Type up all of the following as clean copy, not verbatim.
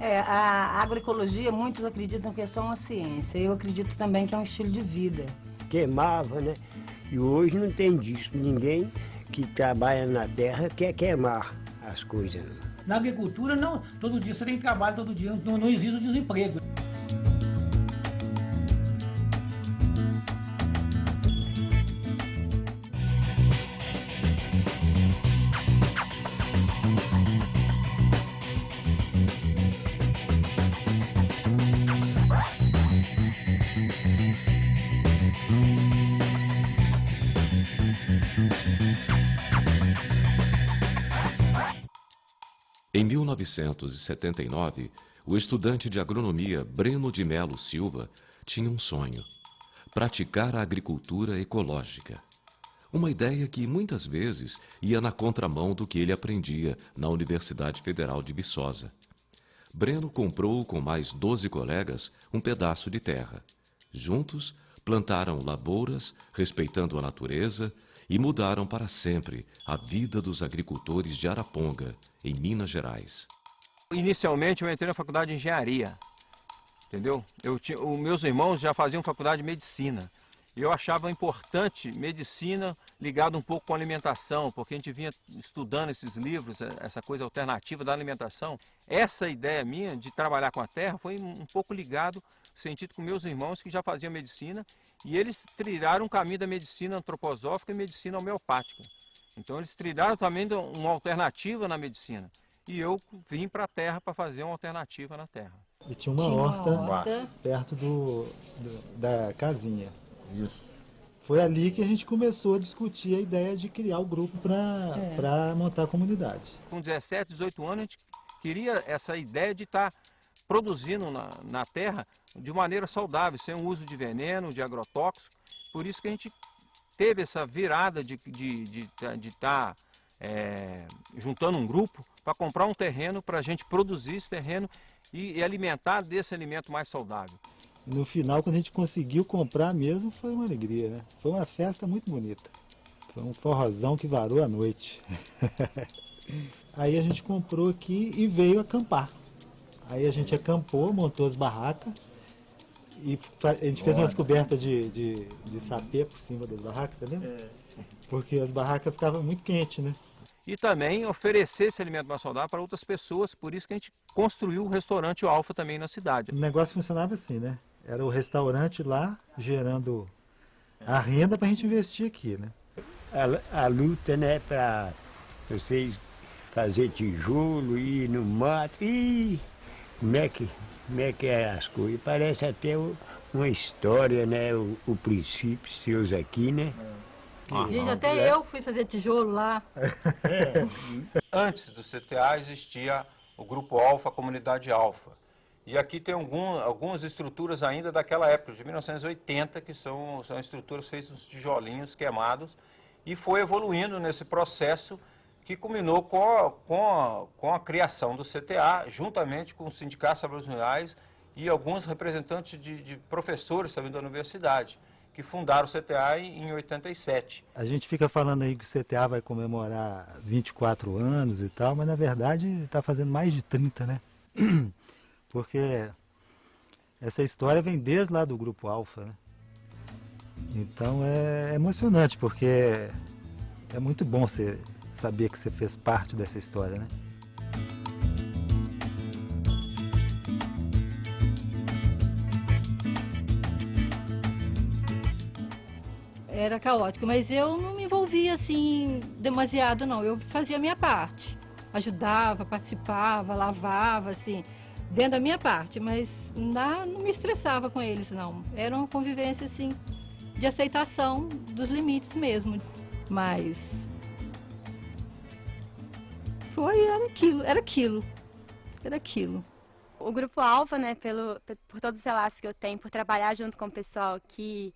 A agroecologia, muitos acreditam que é só uma ciência. Eu acredito também que é um estilo de vida. Queimava, né? E hoje não tem disso. Ninguém que trabalha na terra quer queimar as coisas. Na agricultura, não, todo dia você tem trabalho, todo dia, não existe o desemprego. Em 1979, o estudante de agronomia Breno de Melo Silva tinha um sonho: praticar a agricultura ecológica. Uma ideia que muitas vezes ia na contramão do que ele aprendia na Universidade Federal de Viçosa. Breno comprou com mais 12 colegas um pedaço de terra. Juntos, plantaram lavouras, respeitando a natureza, e mudaram para sempre a vida dos agricultores de Araponga, em Minas Gerais. Inicialmente eu entrei na faculdade de engenharia, entendeu? Os meus irmãos já faziam faculdade de medicina. E eu achava importante medicina ligada um pouco com alimentação, porque a gente vinha estudando esses livros, essa coisa alternativa da alimentação. Essa ideia minha de trabalhar com a terra foi um pouco ligado, no sentido com meus irmãos que já faziam medicina, e eles trilharam o caminho da medicina antroposófica e medicina homeopática. Então eles trilharam também uma alternativa na medicina. E eu vim para a terra para fazer uma alternativa na terra. E tinha uma horta perto da casinha. Isso. Foi ali que a gente começou a discutir a ideia de criar o grupo para montar a comunidade. Com 17, 18 anos, a gente queria essa ideia de estar produzindo na terra de maneira saudável, sem o uso de veneno, de agrotóxico. Por isso que a gente teve essa virada de estar juntando um grupo para comprar um terreno, para a gente produzir esse terreno e alimentar desse alimento mais saudável. No final, quando a gente conseguiu comprar mesmo, foi uma alegria, né? Foi uma festa muito bonita. Foi um forrozão que varou a noite. Aí a gente comprou aqui e veio acampar. Aí a gente acampou, montou as barracas e a gente fez umas cobertas de sapê por cima das barracas, tá vendo? Porque as barracas ficavam muito quentes, né? E também oferecer esse alimento mais saudável para outras pessoas, por isso que a gente construiu o restaurante Alfa também na cidade. O negócio funcionava assim, né? Era o restaurante lá, gerando a renda para a gente investir aqui, né? A luta, né, para vocês fazer tijolo, ir no mato, e como é que é as coisas? Parece até uma história, né, o princípio seus aqui, né? Gente, até eu fui fazer tijolo lá. Antes do CTA existia o Grupo Alfa, a Comunidade Alfa. E aqui tem algumas estruturas ainda daquela época, de 1980, que são estruturas feitas nos tijolinhos queimados, e foi evoluindo nesse processo que culminou com a criação do CTA, juntamente com os sindicatos trabalhadores rurais e alguns representantes de professores também da universidade, que fundaram o CTA em 87. A gente fica falando aí que o CTA vai comemorar 24 anos e tal, mas na verdade está fazendo mais de 30, né? Porque essa história vem desde lá do Grupo Alfa, né? Então é emocionante, porque é muito bom você saber que você fez parte dessa história, né? Era caótico, mas eu não me envolvia assim demasiado não, eu fazia a minha parte, ajudava, participava, lavava, assim, dentro da minha parte, mas não me estressava com eles não, era uma convivência assim, de aceitação dos limites mesmo, mas era aquilo. O Grupo Alfa, né, por todos os relatos que eu tenho, por trabalhar junto com o pessoal que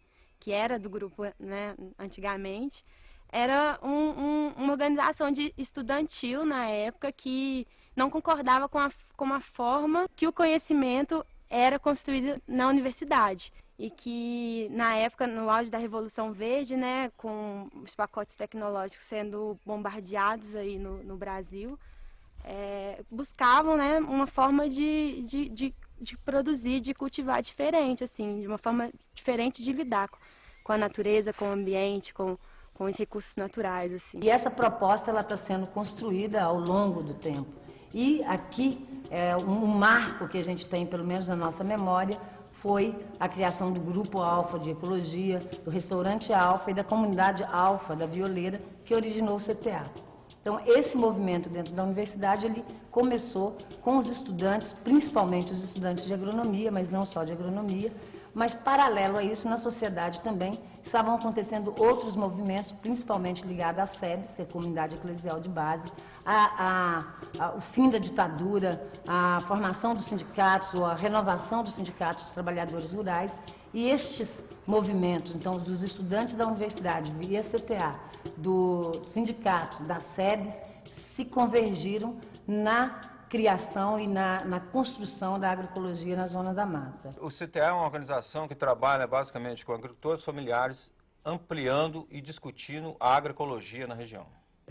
era do grupo, né, antigamente, era uma organização estudantil na época que não concordava com a forma que o conhecimento era construído na universidade. E que, na época, no auge da Revolução Verde, né, com os pacotes tecnológicos sendo bombardeados aí no Brasil, buscavam, né, uma forma de produzir, de cultivar diferente, assim, de uma forma diferente de lidar com a natureza, com o ambiente, com os recursos naturais, assim. E essa proposta ela está sendo construída ao longo do tempo. E aqui, um marco que a gente tem, pelo menos na nossa memória, foi a criação do Grupo Alfa de Ecologia, do Restaurante Alfa e da Comunidade Alfa da Violeira, que originou o CTA. Então, esse movimento dentro da universidade, ele começou com os estudantes, principalmente os estudantes de agronomia, mas não só de agronomia, mas paralelo a isso, na sociedade também, estavam acontecendo outros movimentos, principalmente ligados à SEBS, que é a Comunidade Eclesial de Base, o fim da ditadura, a formação dos sindicatos, ou a renovação dos sindicatos dos trabalhadores rurais, e estes movimentos, então, dos estudantes da universidade, via CTA, dos sindicatos, da SEBS, se convergiram na criação e na construção da agroecologia na Zona da Mata. O CTA é uma organização que trabalha basicamente com agricultores familiares, ampliando e discutindo a agroecologia na região.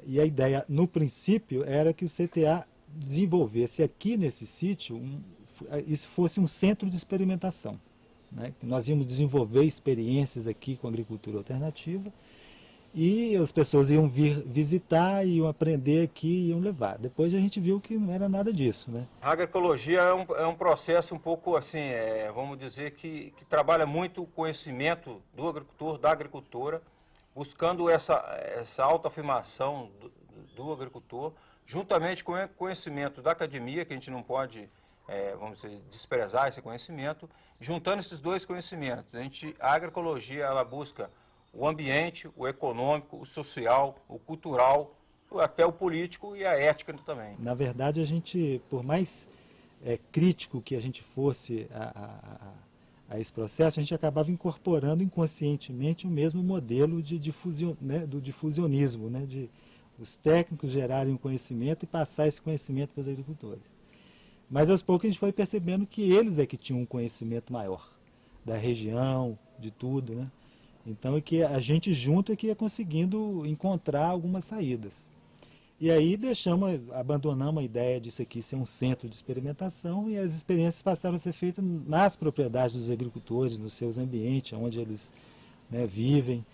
E a ideia, no princípio, era que o CTA desenvolvesse aqui nesse sítio, isso fosse um centro de experimentação, né? Nós íamos desenvolver experiências aqui com agricultura alternativa e as pessoas iam vir visitar, iam aprender aqui, iam levar. Depois a gente viu que não era nada disso, né? A agroecologia é um processo um pouco assim, vamos dizer que trabalha muito o conhecimento do agricultor, da agricultora, buscando essa autoafirmação do agricultor, juntamente com o conhecimento da academia, que a gente não pode, vamos dizer, desprezar esse conhecimento, juntando esses dois conhecimentos. A agroecologia, ela busca o ambiente, o econômico, o social, o cultural, até o político e a ética também. Na verdade, a gente, por mais crítico que a gente fosse a esse processo, a gente acabava incorporando inconscientemente o mesmo modelo de do difusionismo, né? De os técnicos gerarem o conhecimento e passar esse conhecimento para os agricultores. Mas aos poucos a gente foi percebendo que eles é que tinham um conhecimento maior da região, de tudo, né? Então, que a gente junto é que ia conseguindo encontrar algumas saídas. E aí abandonamos a ideia disso aqui ser um centro de experimentação e as experiências passaram a ser feitas nas propriedades dos agricultores, nos seus ambientes, onde eles, né, vivem.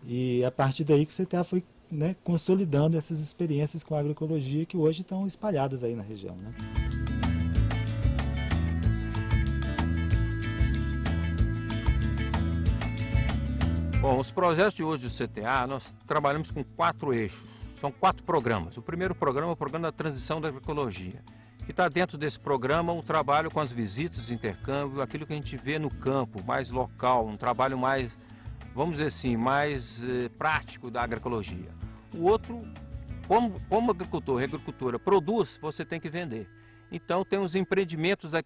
E a partir daí que o CTA foi, né, consolidando essas experiências com a agroecologia que hoje estão espalhadas aí na região, né? Bom, os projetos de hoje do CTA, nós trabalhamos com 4 eixos, são 4 programas. O primeiro programa é o programa da transição da agroecologia, que está dentro desse programa um trabalho com as visitas de intercâmbio, aquilo que a gente vê no campo, mais local, um trabalho mais, vamos dizer assim, mais prático da agroecologia. O outro, como agricultor e agricultora produz, você tem que vender. Então, tem os empreendimentos da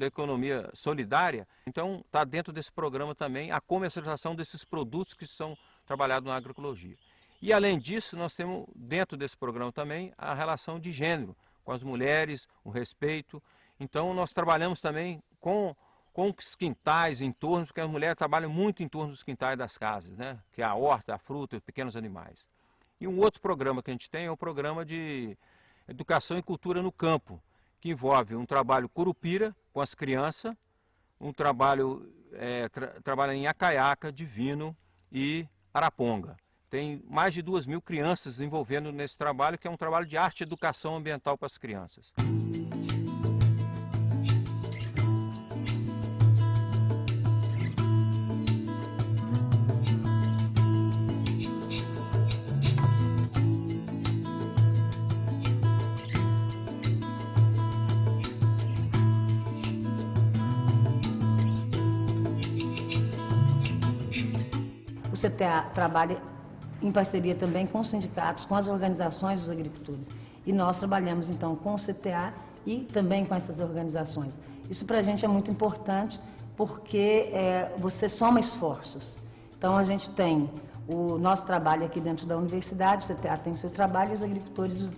economia solidária. Então, está dentro desse programa também a comercialização desses produtos que são trabalhados na agroecologia. E, além disso, nós temos dentro desse programa também a relação de gênero, com as mulheres, o respeito. Então, nós trabalhamos também com os quintais em torno, porque as mulheres trabalham muito em torno dos quintais das casas, né? Que é a horta, a fruta, os pequenos animais. E um outro programa que a gente tem é o programa de educação e cultura no campo, que envolve um trabalho curupira com as crianças, um trabalho trabalha em Acaiaca, Divino e Araponga. Tem mais de 2.000 crianças envolvendo nesse trabalho, que é um trabalho de arte e educação ambiental para as crianças. O CTA trabalha em parceria também com os sindicatos, com as organizações dos agricultores. E nós trabalhamos, então, com o CTA e também com essas organizações. Isso para a gente é muito importante, porque você soma esforços. Então, a gente tem o nosso trabalho aqui dentro da universidade, o CTA tem o seu trabalho e os agricultores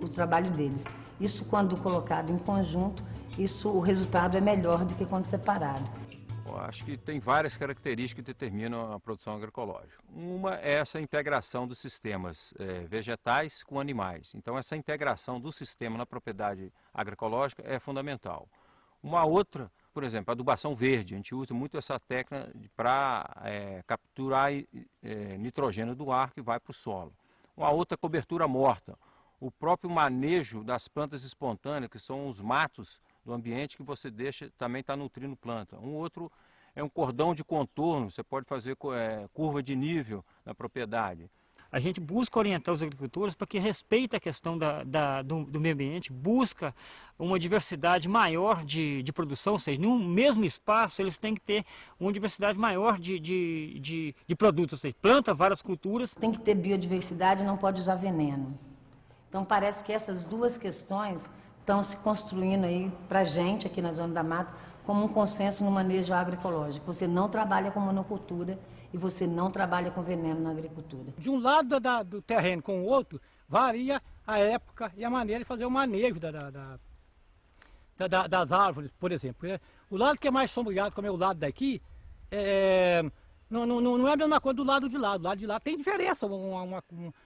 o trabalho deles. Isso, quando colocado em conjunto, o resultado é melhor do que quando separado. acho que tem várias características que determinam a produção agroecológica. Uma é essa integração dos sistemas vegetais com animais. Então, essa integração do sistema na propriedade agroecológica é fundamental. Uma outra, por exemplo, a adubação verde. A gente usa muito essa técnica para capturar nitrogênio do ar que vai para o solo. Uma outra, cobertura morta. O próprio manejo das plantas espontâneas, que são os matos do ambiente que você deixa, também está nutrindo planta. Um outro é um cordão de contorno, você pode fazer curva de nível na propriedade. A gente busca orientar os agricultores para que respeitem a questão do meio ambiente, busca uma diversidade maior de produção, ou seja, no mesmo espaço eles têm que ter uma diversidade maior de produtos, ou seja, planta várias culturas. Tem que ter biodiversidade e não pode usar veneno. Então parece que essas duas questões estão se construindo aí para a gente aqui na Zona da Mata como um consenso no manejo agroecológico. Você não trabalha com monocultura e você não trabalha com veneno na agricultura. De um lado do terreno com o outro, varia a época e a maneira de fazer o manejo das árvores, por exemplo. O lado que é mais sombreado, como é o lado daqui, não é a mesma coisa do lado de lá. Do lado de lá tem diferença,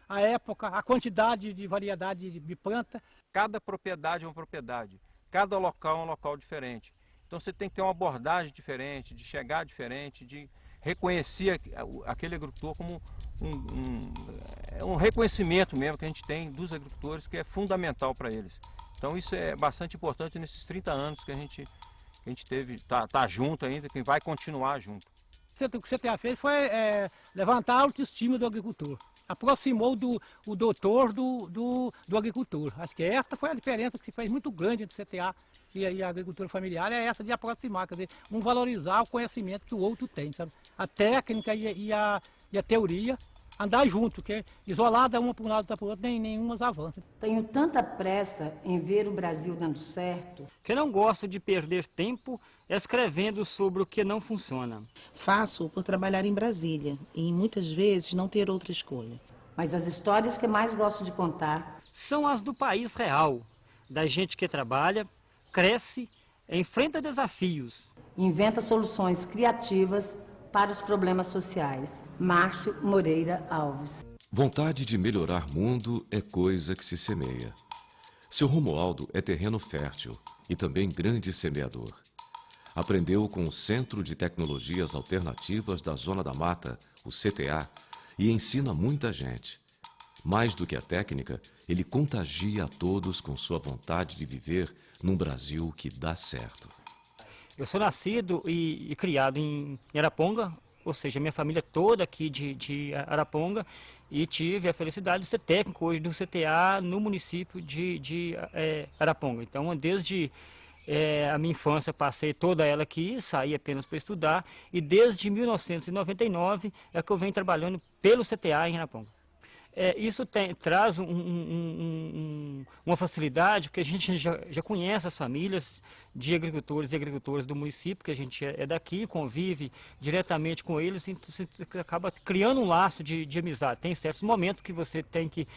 a época, a quantidade de variedade de planta. Cada propriedade é uma propriedade, cada local é um local diferente. Então você tem que ter uma abordagem diferente, de chegar diferente, de reconhecer aquele agricultor como um reconhecimento mesmo que a gente tem dos agricultores, que é fundamental para eles. Então isso é bastante importante nesses 30 anos que a gente tá junto ainda, quem vai continuar junto. O que o CTA fez foi levantar a autoestima do agricultor. Aproximou o doutor do agricultor. Acho que esta foi a diferença que se fez muito grande entre o CTA e a agricultura familiar, é essa de aproximar, quer dizer, um valorizar o conhecimento que o outro tem, sabe? A técnica e a teoria, andar junto, porque isolada uma para um lado, outra para o outro, nenhuma avança. Tenho tanta pressa em ver o Brasil dando certo. Que não gosta de perder tempo escrevendo sobre o que não funciona. Faço por trabalhar em Brasília e muitas vezes não ter outra escolha. Mas as histórias que mais gosto de contar são as do país real, da gente que trabalha, cresce, enfrenta desafios. Inventa soluções criativas para os problemas sociais. Márcio Moreira Alves. Vontade de melhorar mundo é coisa que se semeia. Seu Romualdo é terreno fértil e também grande semeador. Aprendeu com o Centro de Tecnologias Alternativas da Zona da Mata, o CTA, e ensina muita gente. Mais do que a técnica, ele contagia a todos com sua vontade de viver num Brasil que dá certo. Eu sou nascido e criado em Araponga, ou seja, minha família toda aqui de Araponga, e tive a felicidade de ser técnico hoje do CTA no município de Araponga. Então, desde a minha infância passei toda ela aqui, saí apenas para estudar, e desde 1999 é que eu venho trabalhando pelo CTA em Araponga. Isso traz uma facilidade, porque a gente já conhece as famílias de agricultores e agricultoras do município, que a gente é daqui, convive diretamente com eles, então você acaba criando um laço de amizade. Tem certos momentos que você tem que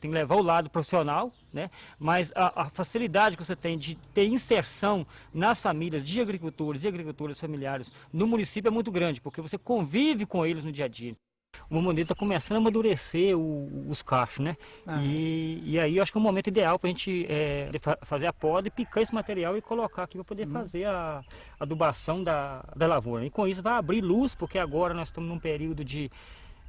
levar o lado profissional, né? Mas a facilidade que você tem de ter inserção nas famílias de agricultores e agricultoras familiares no município é muito grande, porque você convive com eles no dia a dia. O Mamoneiro está começando a amadurecer os cachos, né? E aí eu acho que é o momento ideal para a gente fazer a poda e picar esse material e colocar aqui para poder fazer a adubação da lavoura. E com isso vai abrir luz, porque agora nós estamos num período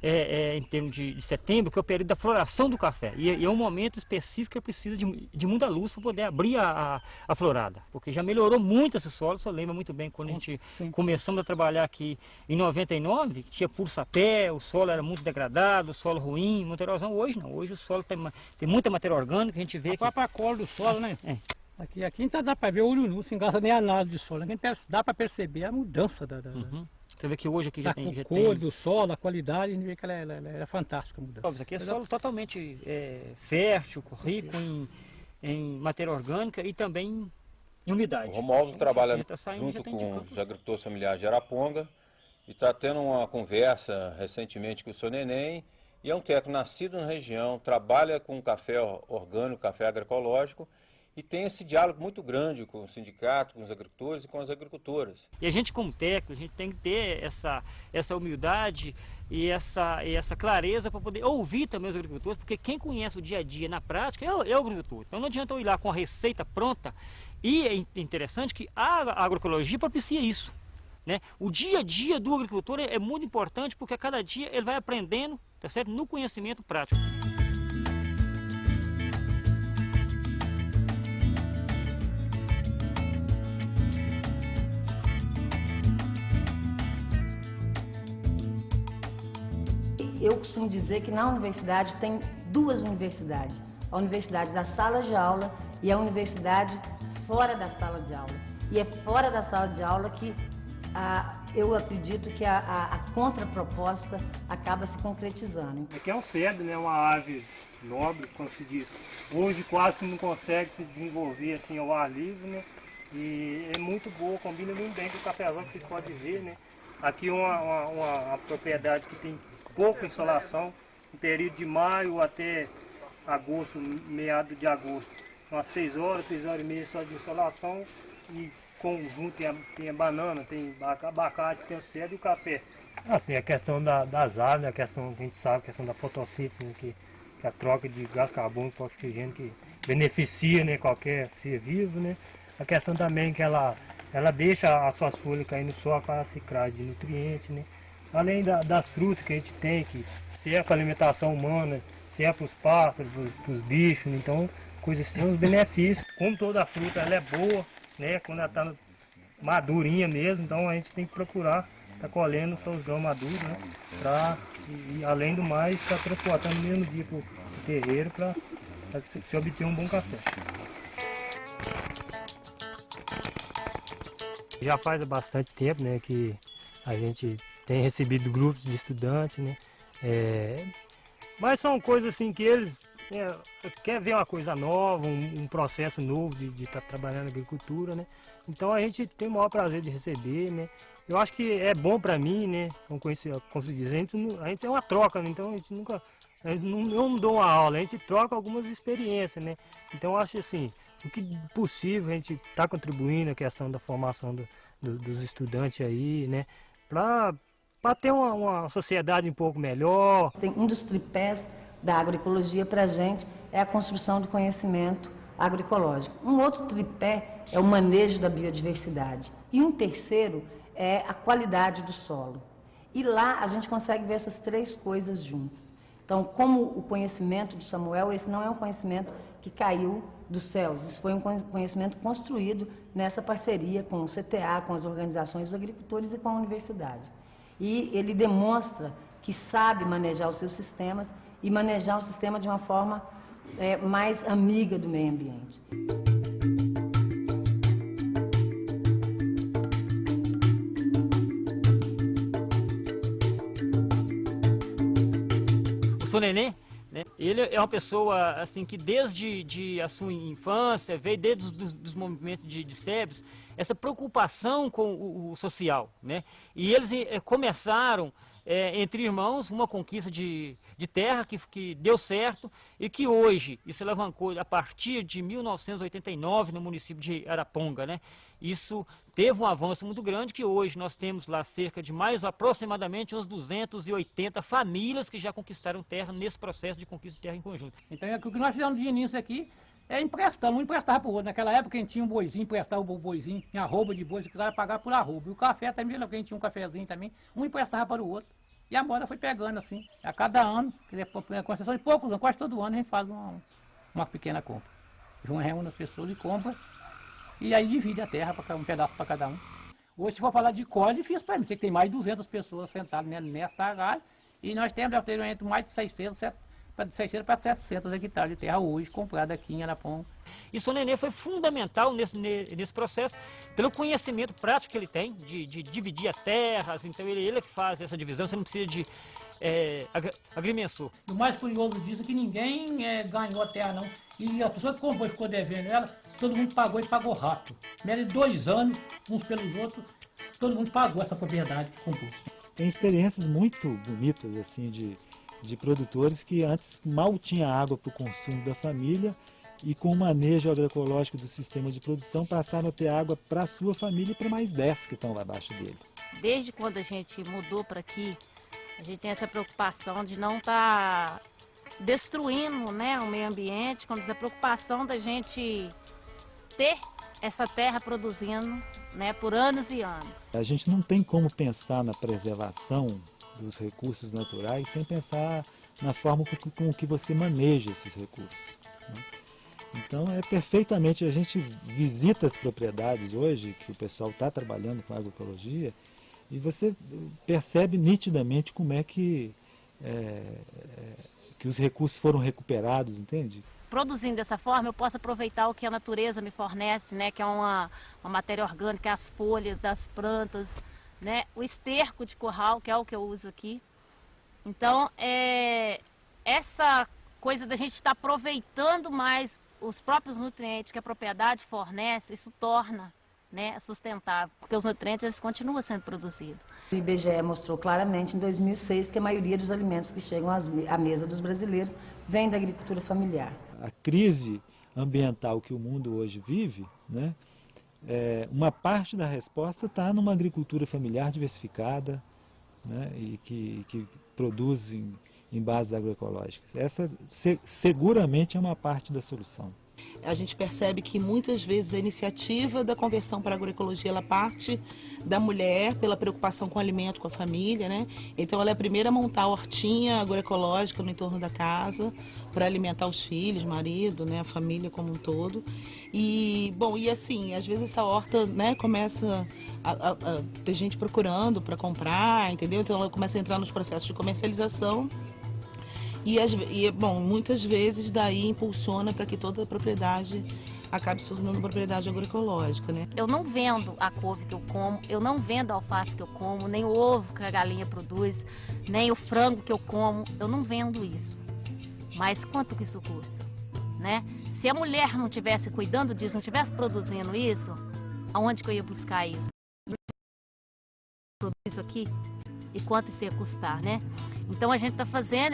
em termos de setembro, que é o período da floração do café. E é um momento específico que precisa de muita luz para poder abrir a florada. Porque já melhorou muito esse solo, só lembra muito bem quando a gente começamos a trabalhar aqui em 99, que tinha puro sapé, o solo era muito degradado, o solo ruim, muita erosão. Hoje não, hoje o solo tem muita matéria orgânica, a gente vê aqui. A própria cor do solo, né? Aqui não dá para ver o olho nu, sem gasta nem análise de solo. Aqui dá para perceber a mudança Você vê que hoje aqui já tem cor do solo, a qualidade, a gente vê que ela é fantástica a mudança. Isso aqui é solo totalmente fértil, rico em matéria orgânica e também em umidade. O Romualdo trabalha junto com os agricultores familiares de Araponga e está tendo uma conversa recentemente com o seu neném, e é um técnico nascido na região, trabalha com café orgânico, café agroecológico, e tem esse diálogo muito grande com o sindicato, com os agricultores e com as agricultoras. E a gente, como técnico, a gente tem que ter essa humildade e essa clareza para poder ouvir também os agricultores, porque quem conhece o dia a dia na prática é o agricultor. Então não adianta eu ir lá com a receita pronta, e é interessante que a agroecologia propicia isso, né? O dia a dia do agricultor é muito importante, porque a cada dia ele vai aprendendo, tá certo? No conhecimento prático. Eu costumo dizer que na universidade tem duas universidades. A universidade da sala de aula e a universidade fora da sala de aula. E é fora da sala de aula que eu acredito que a contraproposta acaba se concretizando. Aqui é um cedro, né? Uma ave nobre, como se diz. Hoje quase não consegue se desenvolver assim ao ar livre, né? E é muito boa, combina muito bem com o cafezal que vocês podem ver, né? Aqui uma propriedade que tem pouca insolação, no período de maio até agosto, meado de agosto. Umas 6 horas e meia só de insolação, e conjunto tem a banana, tem abacate, tem o cedro e o café. Assim, a questão das aves, a questão que a gente sabe, a questão da fotossíntese, né, que a troca de gás carbônico para oxigênio que beneficia, né, qualquer ser vivo, né. A questão também que ela deixa as suas folhas cair no solo para ciclar de nutrientes, né. Além das frutas que a gente tem, que serve para a alimentação humana, serve para os pássaros, para os bichos, né? Então coisas tem uns benefícios. Como toda fruta ela é boa, né? Quando ela está madurinha mesmo, então a gente tem que procurar estar colhendo seus grãos maduros, né? E além do mais, estar transportando no mesmo dia para o terreiro para se obter um bom café. Já faz bastante tempo, né, que a gente tem recebido grupos de estudantes, né? Mas são coisas assim que eles querem ver uma coisa nova, um processo novo de estar trabalhando na agricultura, né? Então a gente tem o maior prazer de receber, né? Eu acho que é bom para mim, né? Como se diz, a gente é uma troca, né? Então eu não dou uma aula, a gente troca algumas experiências, né? Então eu acho assim, o que possível a gente está contribuindo na questão da formação dos estudantes aí, né? Para ter uma sociedade um pouco melhor. Um dos tripés da agroecologia para a gente é a construção de conhecimento agroecológico. Um outro tripé é o manejo da biodiversidade. E um terceiro é a qualidade do solo. E lá a gente consegue ver essas três coisas juntas. Então, como o conhecimento do Samuel, esse não é um conhecimento que caiu dos céus, isso foi um conhecimento construído nessa parceria com o CTA, com as organizações dos agricultores e com a universidade. E ele demonstra que sabe manejar os seus sistemas e manejar o sistema de uma forma mais amiga do meio ambiente. O Sr. Nenê, né, ele é uma pessoa assim, que desde a sua infância, veio desde dos movimentos de SEBS, essa preocupação com o social, né? E eles começaram, entre irmãos, uma conquista de terra que deu certo e que hoje, isso alavancou a partir de 1989 no município de Araponga, né? Isso teve um avanço muito grande, que hoje nós temos lá cerca de aproximadamente uns 280 famílias que já conquistaram terra nesse processo de conquista de terra em conjunto. Então o que nós fizemos de início aqui é emprestando, um emprestava para o outro. Naquela época a gente tinha um boizinho, emprestava o boizinho, tinha arroba de boi, que era pagar por arroba. E o café também, a gente tinha um cafezinho também, um emprestava para o outro. E a moda foi pegando assim. A cada ano, com exceção de poucos anos, quase todo ano a gente faz uma pequena compra. Reúne as pessoas e compra. E aí divide a terra, para um pedaço para cada um. Hoje, se for falar de corte, é difícil para mim. Você que tem mais de 200 pessoas sentadas nesta área. E nós temos entre mais de 600 para 700 hectares de terra hoje comprada aqui em Araponga. E o Sr. Nenê foi fundamental nesse processo, pelo conhecimento prático que ele tem, de dividir as terras. Então ele que faz essa divisão, você não precisa de agrimensor. O mais curioso disso é que ninguém ganhou a terra não. E a pessoa que comprou e ficou devendo ela, todo mundo pagou e pagou rápido. Menos de 2 anos, uns pelos outros, todo mundo pagou essa propriedade que comprou. Tem experiências muito bonitas assim de produtores que antes mal tinha água para o consumo da família e com o manejo agroecológico do sistema de produção passaram a ter água para a sua família e para mais 10 que estão lá abaixo dele. Desde quando a gente mudou para aqui, a gente tem essa preocupação de não estar destruindo, né, o meio ambiente, como diz, a preocupação da gente ter essa terra produzindo, né, por anos e anos. A gente não tem como pensar na preservação dos recursos naturais sem pensar na forma com que você maneja esses recursos, né? Então é perfeitamente, a gente visita as propriedades hoje, que o pessoal está trabalhando com agroecologia, e você percebe nitidamente como é que os recursos foram recuperados, entende? Produzindo dessa forma, eu posso aproveitar o que a natureza me fornece, né, que é uma matéria orgânica, as folhas das plantas, né, o esterco de curral, que é o que eu uso aqui. Então, essa coisa da gente estar aproveitando mais os próprios nutrientes que a propriedade fornece, isso torna, né, sustentável, porque os nutrientes eles continuam sendo produzidos. O IBGE mostrou claramente em 2006 que a maioria dos alimentos que chegam à mesa dos brasileiros vem da agricultura familiar. A crise ambiental que o mundo hoje vive, né, uma parte da resposta está numa agricultura familiar diversificada, né, e que produz em bases agroecológicas. Essa seguramente é uma parte da solução. A gente percebe que muitas vezes a iniciativa da conversão para a agroecologia ela parte da mulher pela preocupação com o alimento, com a família, né? Então ela é a primeira a montar a hortinha agroecológica no entorno da casa para alimentar os filhos, marido, né, a família como um todo. E bom, e assim, às vezes essa horta, né, começa a ter gente procurando para comprar, entendeu? Então ela começa a entrar nos processos de comercialização. Bom, muitas vezes daí impulsiona para que toda a propriedade acabe se tornando propriedade agroecológica, né? Eu não vendo a couve que eu como, eu não vendo a alface que eu como, nem o ovo que a galinha produz, nem o frango que eu como, eu não vendo isso. Mas quanto que isso custa, né? Se a mulher não estivesse cuidando disso, não estivesse produzindo isso, aonde que eu ia buscar isso? Isso aqui? E quanto isso ia custar, né? Então a gente está fazendo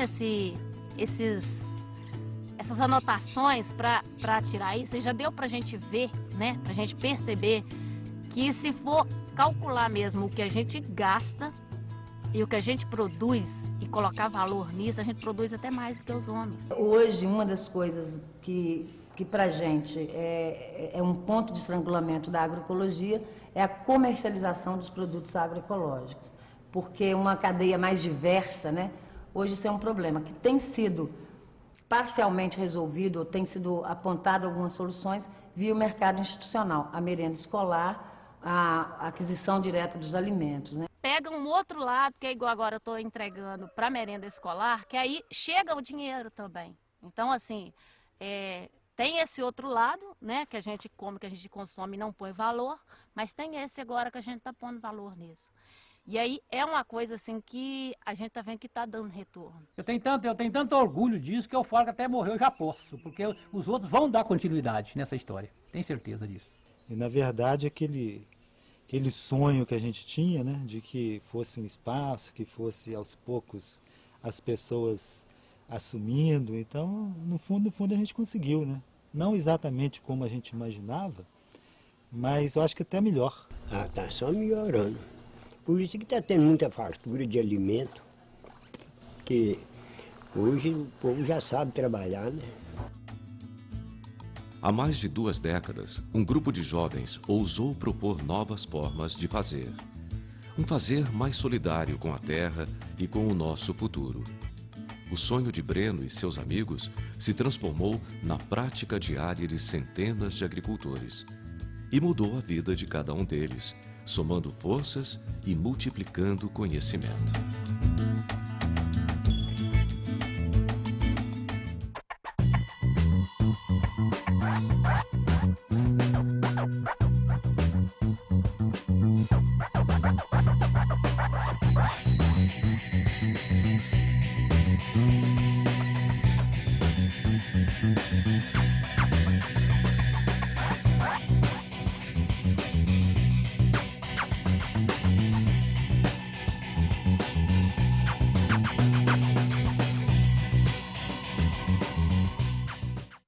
essas anotações para tirar isso, e já deu para a gente ver, né? Para a gente perceber que se for calcular mesmo o que a gente gasta e o que a gente produz e colocar valor nisso, a gente produz até mais do que os homens. Hoje, uma das coisas que para a gente é um ponto de estrangulamento da agroecologia é a comercialização dos produtos agroecológicos. Porque uma cadeia mais diversa, né? Hoje isso é um problema que tem sido parcialmente resolvido, ou tem sido apontado algumas soluções via o mercado institucional, a merenda escolar, a aquisição direta dos alimentos, né? Pega um outro lado, que é igual agora eu estou entregando para a merenda escolar, que aí chega o dinheiro também. Então, assim, tem esse outro lado, né, que a gente come, que a gente consome e não põe valor, mas tem esse agora que a gente está pondo valor nisso. E aí é uma coisa assim que a gente está vendo que está dando retorno. Eu tenho tanto orgulho disso que eu falo que até morrer eu já posso, porque os outros vão dar continuidade nessa história, tenho certeza disso. E na verdade aquele sonho que a gente tinha, né, de que fosse um espaço, que fosse aos poucos as pessoas assumindo, então no fundo a gente conseguiu, né? Não exatamente como a gente imaginava, mas eu acho que até melhor. Ah, tá só melhorando. Por isso que está tendo muita fartura de alimento, que hoje o povo já sabe trabalhar, né? Há mais de 2 décadas, um grupo de jovens ousou propor novas formas de fazer. Um fazer mais solidário com a terra e com o nosso futuro. O sonho de Breno e seus amigos se transformou na prática diária de centenas de agricultores e mudou a vida de cada um deles, somando forças e multiplicando conhecimento.